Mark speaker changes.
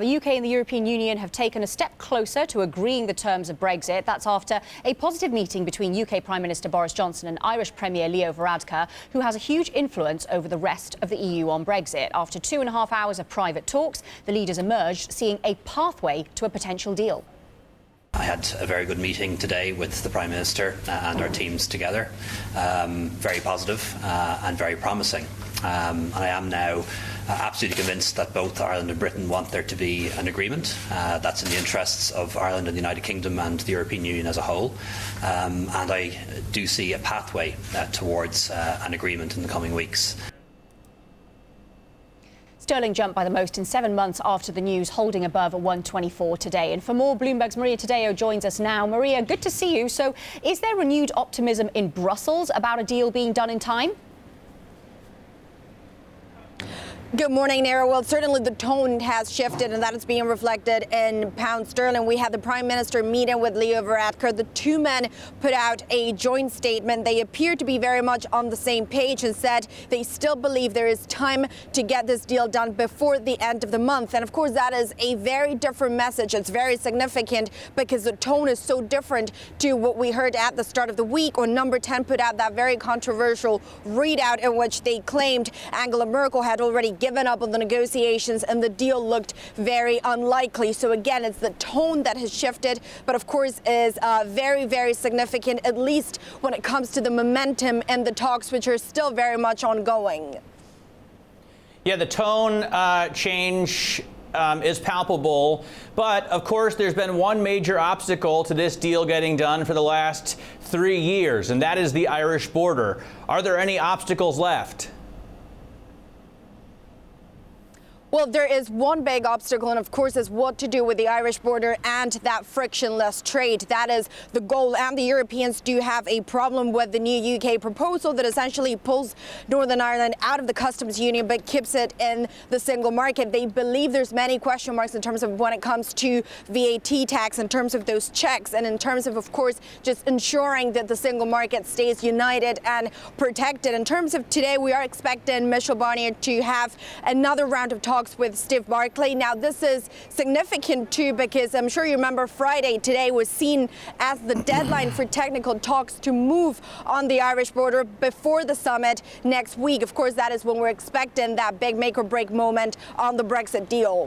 Speaker 1: The UK and the European Union have taken a step closer to agreeing the terms of Brexit. That's after a positive meeting between UK Prime Minister Boris Johnson and Irish Premier Leo Varadkar, who has a huge influence over the rest of the EU on Brexit. After 2.5 hours of private talks, the leaders emerged seeing a pathway to a potential deal.
Speaker 2: I had a very good meeting today with the Prime Minister and our teams together. Very positive and very promising. And I am now absolutely convinced that both Ireland and Britain want there to be an agreement. That's in the interests of Ireland and the United Kingdom and the European Union as a whole. And I do see a pathway towards an agreement in the coming weeks.
Speaker 1: Sterling jumped by the most in 7 months after the news, holding above 124 today. And for more, Bloomberg's Maria Tadeo joins us now. Maria, good to see you. So is there renewed optimism in Brussels about a deal being done in time?
Speaker 3: Good morning, Nara. Well, certainly the tone has shifted, and that is being reflected in pound sterling. We had the Prime Minister meeting with Leo Varadkar. The two men put out a joint statement. They appear to be very much on the same page and said they still believe there is time to get this deal done before the end of the month. And of course, that is a very different message. It's very significant because the tone is so different to what we heard at the start of the week when Number 10 put out that very controversial readout in which they claimed Angela Merkel had already given up on the negotiations and the deal looked very unlikely. So again, it's the tone that has shifted, but of course is very, very significant, at least when it comes to the momentum and the talks, which are still very much ongoing.
Speaker 4: Yeah, the tone change is palpable, but of course there's been one major obstacle to this deal getting done for the last 3 years, and that is the Irish border. Are there any obstacles left?
Speaker 3: Well, there is one big obstacle, and of course, is what to do with the Irish border and that frictionless trade. That is the goal, and the Europeans do have a problem with the new UK proposal that essentially pulls Northern Ireland out of the customs union but keeps it in the single market. They believe there's many question marks in terms of when it comes to VAT tax, in terms of those checks, and in terms of course, just ensuring that the single market stays united and protected. In terms of today, we are expecting Michel Barnier to have another round of talks with Steve Barclay. Now, this is significant too because I'm sure you remember Friday today was seen as the deadline for technical talks to move on the Irish border before the summit next week. Of course, that is when we're expecting that big make or break moment on the Brexit deal.